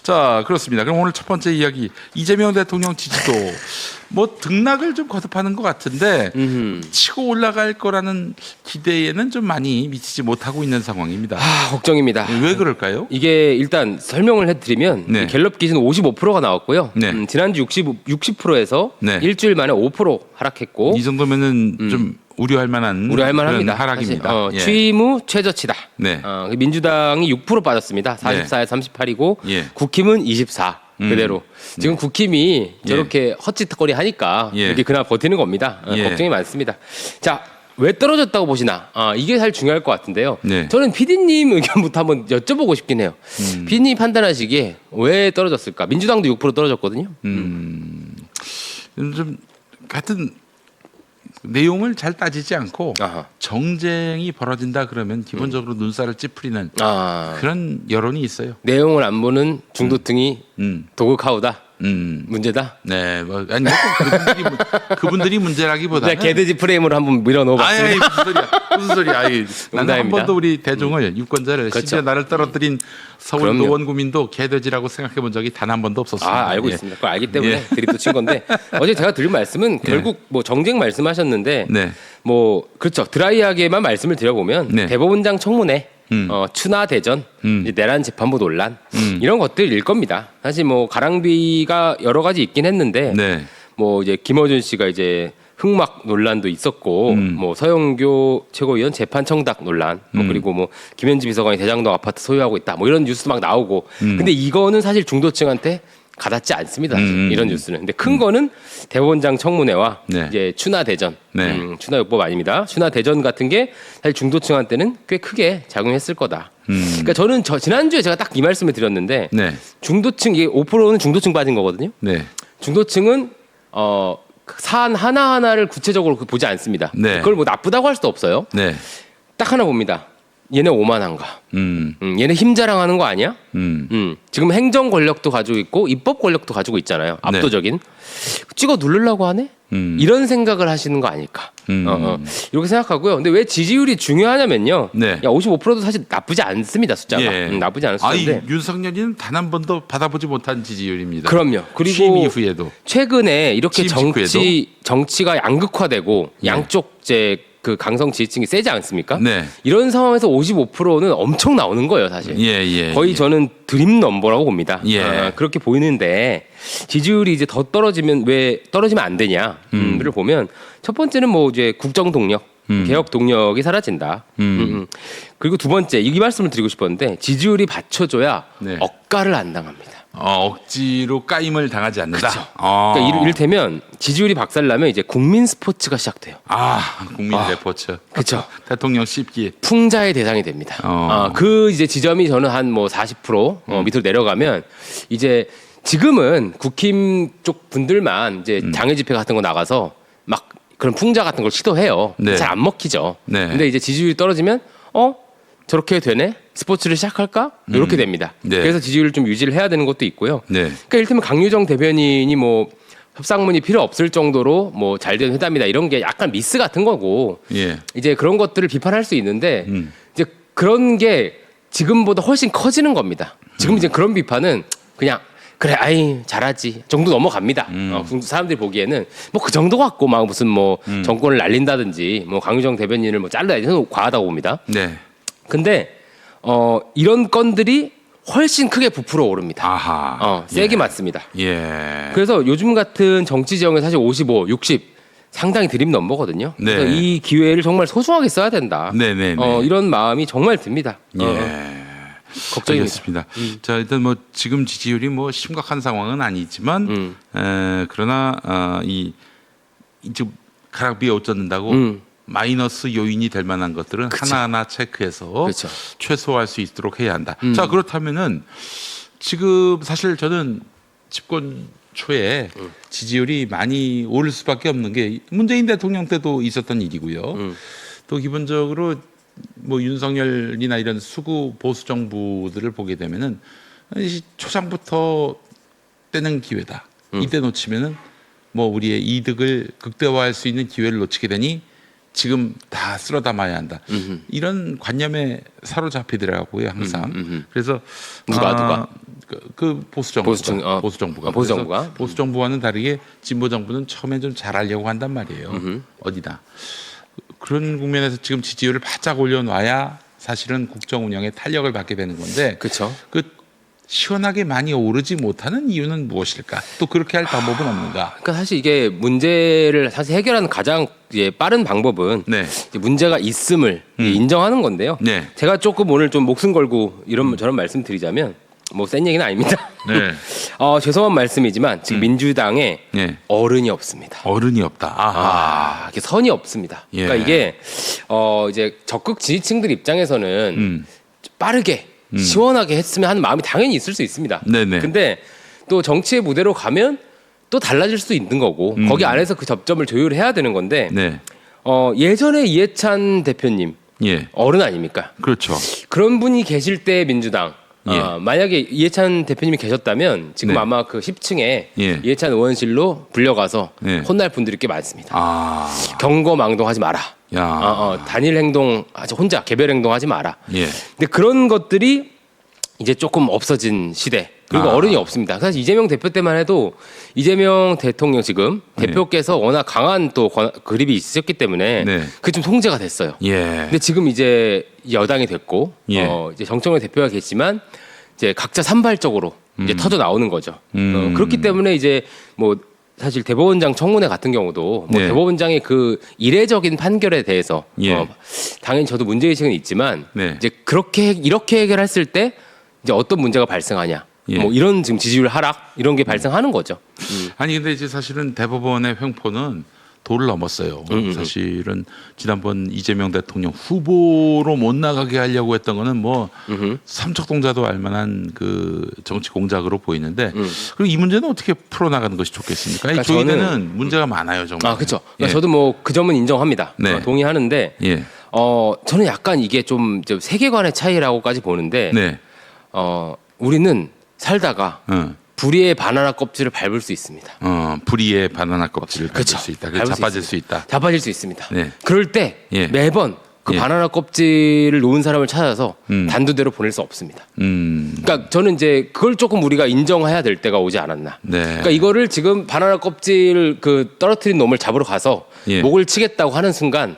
자, 그렇습니다. 그럼 오늘 첫 번째 이야기 이재명 대통령 지지도 뭐 등락을 좀 거듭하는 것 같은데 치고 올라갈 거라는 기대에는 좀 많이 미치지 못하고 있는 상황입니다. 걱정입니다. 왜 그럴까요? 이게 일단 설명을 해드리면 네. 갤럽 기준 55%가 나왔고요. 네. 지난주 60%에서 네. 일주일 만에 5% 하락했고 이 정도면은 좀 우려할 만한 우려할 만합니다. 그런 하락입니다. 사실, 취임 후 최저치다. 네. 민주당이 6% 빠졌습니다. 44에 38이고 예. 국힘은 24. 그대로 지금 국힘이 예. 저렇게 헛짓거리 하니까 예. 이렇게 그나마 버티는 겁니다. 예. 걱정이 많습니다. 자, 왜 떨어졌다고 보시나? 이게 사실 중요할 것 같은데요. 네. 저는 PD님 의견부터 한번 여쭤보고 싶긴 해요. PD님 판단하시기에 왜 떨어졌을까? 민주당도 6% 떨어졌거든요. 좀 같은 내용을 잘 따지지 않고 아하. 정쟁이 벌어진다 그러면 기본적으로 눈살을 찌푸리는 그런 여론이 있어요. 내용을 안 보는 중도층이 도그카우다. 문제다. 네, 뭐 아니 그분들이 문제라기보다는 개돼지 프레임으로 한번 밀어넣어봤습니다. 아이 무슨 소리야? 무슨 소리야? 아이, 나는 한 농담입니다. 번도 우리 대중을 유권자를 그렇죠. 심지어 나를 떨어뜨린 서울 그럼요. 노원 구민도 개돼지라고 생각해 본 적이 단 한 번도 없었습니다. 알고 예. 있습니다. 그걸 알기 때문에 예. 드립도 친 건데 어제 제가 드린 말씀은 결국 뭐 정쟁 말씀하셨는데 네. 뭐 그렇죠. 드라이하게만 말씀을 드려보면 네. 대법원장 청문회, 추나 대전, 이제 내란 재판부 논란 이런 것들일 겁니다. 사실 뭐 가랑비가 여러 가지 있긴 했는데 네. 뭐 이제 김어준 씨가 이제 흑막 논란도 있었고 뭐 서영교 최고위원 재판 청탁 논란 뭐 그리고 뭐 김현지 비서관이 대장동 아파트 소유하고 있다 뭐 이런 뉴스 막 나오고 근데 이거는 사실 중도층한테 가닿지 않습니다. 사실 이런 뉴스는. 근데 큰 거는 대법원장 청문회와 네. 이제 추나 대전, 네. 추나 요법 아닙니다. 추나 대전 같은 게 사실 중도층한테는 꽤 크게 작용했을 거다. 그러니까 저는 지난주에 제가 딱 이 말씀을 드렸는데 네. 중도층 이게 5%는 중도층 빠진 거거든요. 네. 중도층은 사안 하나하나를 구체적으로 보지 않습니다. 네. 그걸 뭐 나쁘다고 할 수도 없어요. 네. 딱 하나 봅니다. 얘네 오만한가? 얘네 힘 자랑하는 거 아니야? 지금 행정 권력도 가지고 있고 입법 권력도 가지고 있잖아요. 압도적인. 찍어 누르려고 하네? 이런 생각을 하시는 거 아닐까? 이렇게 생각하고요. 근데 왜 지지율이 중요하냐면요. 네. 야, 55%도 사실 나쁘지 않습니다. 숫자가. 예. 나쁘지 않은 아이, 숫자인데. 윤석열이는 단 한 번도 받아보지 못한 지지율입니다. 그럼요. 그리고 취임 이후에도. 최근에 이렇게 취임 직후에도. 정치가 양극화되고 예. 양쪽 그 강성 지지층이 세지 않습니까? 네. 이런 상황에서 55%는 엄청 나오는 거예요, 사실. 예. 거의 저는 드림 넘버라고 봅니다. 예. 그렇게 보이는데 지지율이 이제 더 떨어지면 왜 떨어지면 안 되냐를 보면 첫 번째는 뭐 이제 국정 동력, 개혁 동력이 사라진다. 그리고 두 번째 이 말씀을 드리고 싶었는데 지지율이 받쳐줘야 네. 억가를 안 당합니다. 억지로 까임을 당하지 않는다. 그렇죠. 그러니까 이를테면 지지율이 박살나면 이제 국민 스포츠가 시작돼요. 국민 레포츠. 그렇죠. 대통령 씹기. 풍자의 대상이 됩니다. 그 이제 지점이 저는 한 뭐 40% 밑으로 내려가면 이제 지금은 국힘 쪽 분들만 이제 장애 집회 같은 거 나가서 막 그런 풍자 같은 걸 시도해요. 네. 잘 안 먹히죠. 네. 근데 이제 지지율이 떨어지면 저렇게 되네? 스포츠를 시작할까? 이렇게 됩니다. 네. 그래서 지지율을 좀 유지를 해야 되는 것도 있고요. 네. 그러니까 이를테면 강유정 대변인이 뭐 협상문이 필요 없을 정도로 뭐 잘 된 회담이다 이런 게 약간 미스 같은 거고 예. 이제 그런 것들을 비판할 수 있는데 이제 그런 게 지금보다 훨씬 커지는 겁니다. 지금 이제 그런 비판은 그냥 그래 아이 잘하지 정도 넘어갑니다. 사람들이 보기에는 뭐 그 정도 갖고 막 무슨 뭐 정권을 날린다든지 뭐 강유정 대변인을 뭐 잘라야 되는 과하다고 봅니다. 네. 근데 이런 건들이 훨씬 크게 부풀어 오릅니다. 아하. 세게 맞습니다. 예. 그래서 요즘 같은 정치 지형에 사실 55, 60 상당히 드림 넘버거든요. 네. 그래서 이 기회를 정말 소중하게 써야 된다. 네네네. 이런 마음이 정말 듭니다. 예. 걱정입니다. 알겠습니다. 자, 일단 뭐 지금 지지율이 뭐 심각한 상황은 아니지만 그러나 지금 가락비에 옷 젖는다고 마이너스 요인이 될 만한 것들은 하나하나 체크해서 그렇죠. 최소화할 수 있도록 해야 한다. 자, 그렇다면은 지금 사실 저는 집권 초에 지지율이 많이 오를 수밖에 없는 게 문재인 대통령 때도 있었던 일이고요. 또 기본적으로 뭐 윤석열이나 이런 수구 보수 정부들을 보게 되면은 초장부터 떼는 기회다. 이때 놓치면은 뭐 우리의 이득을 극대화할 수 있는 기회를 놓치게 되니 지금 다 쓸어 담아야 한다. 이런 관념에 사로잡히더라고요 항상. 그래서 누가? 그 보수 정부가 보수 정부가 보수 정부와는 다르게 진보 정부는 처음에 좀 잘하려고 한단 말이에요. 어디다 그런 국면에서 지금 지지율을 바짝 올려놔야 사실은 국정 운영에 탄력을 받게 되는 건데 그렇죠. 그 시원하게 많이 오르지 못하는 이유는 무엇일까? 또 그렇게 할 방법은 없는가? 그러니까 사실 이게 문제를 사실 해결하는 가장 빠른 방법은 네. 이제 문제가 있음을 인정하는 건데요. 네. 제가 조금 오늘 좀 목숨 걸고 이런 저런 말씀드리자면 뭐 센 얘기는 아닙니다. 네. 죄송한 말씀이지만 지금 민주당에 네. 어른이 없습니다. 어른이 없다. 아하. 이게 선이 없습니다. 예. 그러니까 이게 이제 적극 지지층들 입장에서는 빠르게 시원하게 했으면 하는 마음이 당연히 있을 수 있습니다. 네네. 근데 또 정치의 무대로 가면 또 달라질 수도 있는 거고 거기 안에서 그 접점을 조율해야 되는 건데 네. 예전에 이해찬 대표님 예. 어른 아닙니까? 그렇죠. 그런 분이 계실 때 민주당 예. 만약에 이해찬 대표님이 계셨다면 지금 네. 아마 그 10층에 예. 이해찬 의원실로 불려가서 네. 혼날 분들이 꽤 많습니다. 아. 경거망동하지 마라. 야. 단일 행동 혼자 개별 행동하지 마라. 예. 근데 그런 것들이 이제 조금 없어진 시대. 그리고 어른이 없습니다. 사실 이재명 대표 때만 해도 이재명 대통령 지금 대표께서 워낙 강한 또 그립이 있으셨기 때문에 네. 그게 좀 통제가 됐어요. 예. 근데 지금 이제 여당이 됐고 예. 이제 정청래 대표가 계시지만 이제 각자 산발적으로 이제 터져 나오는 거죠. 그렇기 때문에 이제 뭐 사실 대법원장 청문회 같은 경우도 뭐 네. 대법원장의 그 이례적인 판결에 대해서 예. 당연히 저도 문제의식은 있지만 네. 이제 이렇게 해결했을 때 이제 어떤 문제가 발생하냐. 예. 뭐 이런 지금 지지율 하락 이런 게 발생하는 거죠. 아니 근데 이제 사실은 대법원의 횡포는 도를 넘었어요. 사실은 지난번 이재명 대통령 후보로 못 나가게 하려고 했던 거는 뭐 삼척동자도 알만한 그 정치 공작으로 보이는데 그리고 이 문제는 어떻게 풀어나가는 것이 좋겠습니까? 그러니까 조이대는 문제가 많아요 정말. 그렇죠. 예. 저도 뭐 그 점은 인정합니다. 네. 동의하는데 예. 저는 약간 이게 좀 세계관의 차이라고까지 보는데 네. 우리는 살다가 어. 불의의 바나나 껍질을 밟을 수 있습니다. 불의의 바나나 껍질을 밟을 그쵸. 수 있다. 밟을 수 자빠질 수 있다. 자빠질 수 있습니다. 네. 그럴 때 예. 매번 그 예. 바나나 껍질을 놓은 사람을 찾아서 단두대로 보낼 수 없습니다. 그러니까 저는 이제 그걸 조금 우리가 인정해야 될 때가 오지 않았나. 네. 그러니까 이거를 지금 바나나 껍질 그 떨어뜨린 놈을 잡으러 가서 예. 목을 치겠다고 하는 순간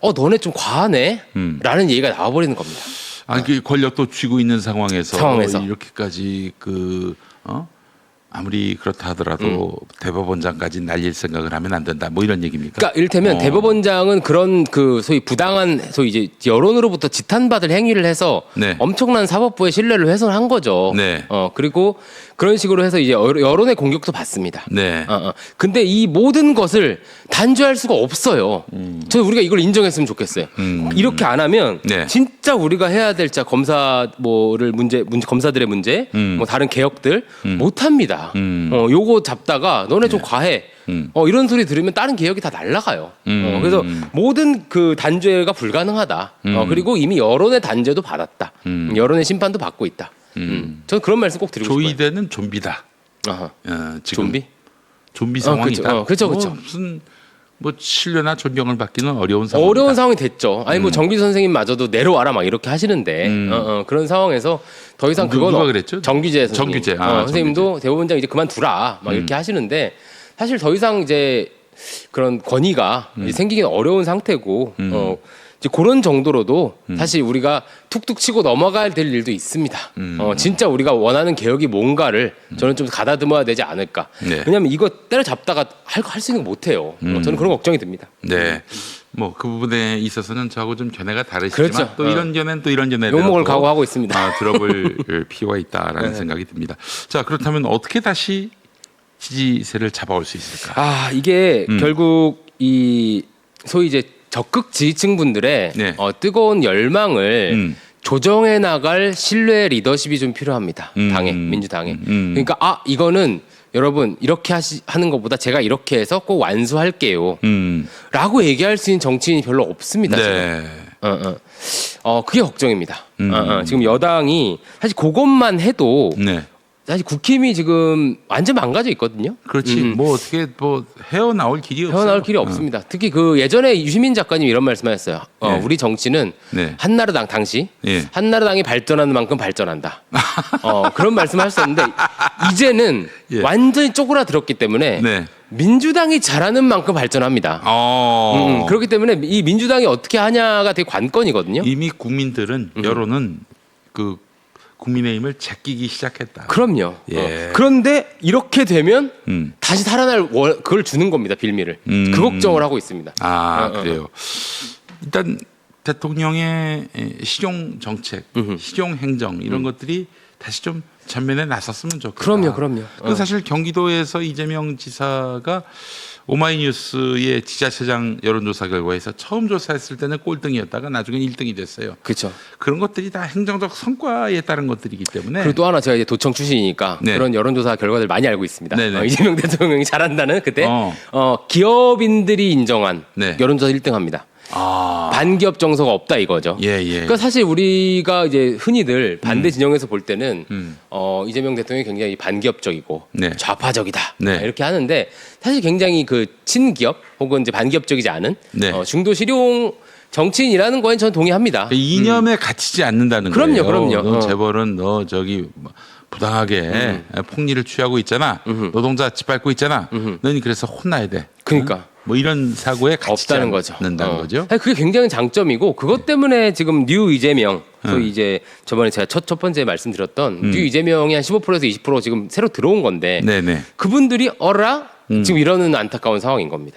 너네 좀 과하네? 라는 얘기가 나와버리는 겁니다. 그 권력도 쥐고 있는 상황에서 상황에서. 이렇게까지 아무리 그렇다 하더라도 대법원장까지 날릴 생각을 하면 안 된다. 뭐 이런 얘기입니까? 그러니까 이를테면 대법원장은 그런 그 소위 부당한 소위 이제 여론으로부터 지탄받을 행위를 해서 네. 엄청난 사법부의 신뢰를 훼손한 거죠. 네. 그리고 그런 식으로 해서 이제 여론의 공격도 받습니다. 네. 근데 이 모든 것을 단죄할 수가 없어요. 저는 우리가 이걸 인정했으면 좋겠어요. 이렇게 안 하면 네. 진짜 우리가 해야 될 검사들의 문제, 뭐 다른 개혁들 못 합니다. 요거 잡다가 너네 좀 과해. 이런 소리 들으면 다른 개혁이 다 날라가요. 그래서 모든 그 단죄가 불가능하다. 그리고 이미 여론의 단죄도 받았다. 여론의 심판도 받고 있다. 저는 그런 말씀 꼭 드리고 싶어요. 조이대는 좀비다. 아하. 지금 좀비? 좀비 상황이다. 그렇죠. 무슨 뭐 신뢰나 존경을 받기는 어려운 상황. 어려운 상황이 됐죠. 아니 뭐 정규 선생님마저도 내려와라 막 이렇게 하시는데 그런 상황에서 더 이상 그건 누가 그랬죠? 정규재 선생님. 정규재. 선생님도 대법원장 이제 그만두라 막 이렇게 하시는데 사실 더 이상 이제 그런 권위가 이제 생기기는 어려운 상태고 이제 그런 정도로도 사실 우리가 툭툭 치고 넘어가야 될 일도 있습니다. 진짜 우리가 원하는 개혁이 뭔가를 저는 좀 가다듬어야 되지 않을까. 네. 왜냐하면 이거 때려잡다가 할 수 있는 거 못해요. 저는 그런 걱정이 듭니다. 네. 뭐 그 부분에 있어서는 저하고 좀 견해가 다르시지만 그렇죠. 또 이런 견해는 또 이런 견해에 욕먹을 대해서 각오하고 있습니다. 들어볼 필요가 있다라는 생각이 듭니다. 자 그렇다면 어떻게 다시 지지세를 잡아올 수 있을까? 이게 결국 이 소위 이제 적극 지지층 분들의 네. 뜨거운 열망을 조정해 나갈 신뢰 리더십이 좀 필요합니다. 당에 민주당에. 그러니까 이거는 여러분 이렇게 하는 것보다 제가 이렇게 해서 꼭 완수할게요. 라고 얘기할 수 있는 정치인이 별로 없습니다. 네. 지금. 그게 걱정입니다. 지금 여당이 사실 그것만 해도 네. 사실 국힘이 지금 완전 망가져 있거든요. 그렇지. 뭐 어떻게 뭐 헤어나올 길이 없어요. 헤어나올 길이 없습니다. 특히 그 예전에 유시민 작가님 이런 말씀하셨어요. 네. 우리 정치는 네. 한나라당 당시 예. 한나라당이 발전하는 만큼 발전한다. 그런 말씀하셨었는데 이제는 예. 완전히 쪼그라들었기 때문에 네. 민주당이 잘하는 만큼 발전합니다. 그렇기 때문에 이 민주당이 어떻게 하냐가 되게 관건이거든요. 이미 국민들은 여론은 그 국민의힘을 제끼기 시작했다. 그럼요. 예. 그런데 이렇게 되면 음. 다시 살아날 그걸 주는 겁니다. 빌미를. 그 걱정을 하고 있습니다. 그래요. 일단 대통령의 실용 정책, 실용 행정 이런 것들이 다시 좀 전면에 나섰으면 좋겠다. 그럼요. 그 사실 경기도에서 이재명 지사가 오마이뉴스의 지자체장 여론조사 결과에서 처음 조사했을 때는 꼴등이었다가 나중에 1등이 됐어요. 그렇죠. 그런 것들이 다 행정적 성과에 따른 것들이기 때문에. 그리고 또 하나 제가 이제 도청 출신이니까 네. 그런 여론조사 결과들 많이 알고 있습니다. 네네. 이재명 대통령이 잘한다는 그때 어. 기업인들이 인정한 네. 여론조사 1등합니다. 반기업 정서가 없다 이거죠. 예. 그러니까 사실 우리가 이제 흔히들 반대 진영에서 볼 때는 이재명 대통령이 굉장히 반기업적이고 네. 좌파적이다 네. 이렇게 하는데 사실 굉장히 그 친기업 혹은 이제 반기업적이지 않은 네. 중도 실용 정치인이라는 거엔 저는 동의합니다. 이념에 갇히지 않는다는 그럼요, 거예요. 그럼요. 너 재벌은 너 저기 뭐 부당하게 폭리를 취하고 있잖아. 노동자 짓밟고 있잖아. 너는 그래서 혼나야 돼. 그러니까. 뭐 이런 사고에 갇히지 없다는 거죠. 않는다는 거죠. 아니, 그게 굉장히 장점이고 그것 때문에 지금 뉴 이재명 소위 이제 저번에 제가 첫 번째 말씀드렸던 뉴 이재명이 한 15%에서 20% 지금 새로 들어온 건데 네네. 그분들이 지금 이러는 안타까운 상황인 겁니다.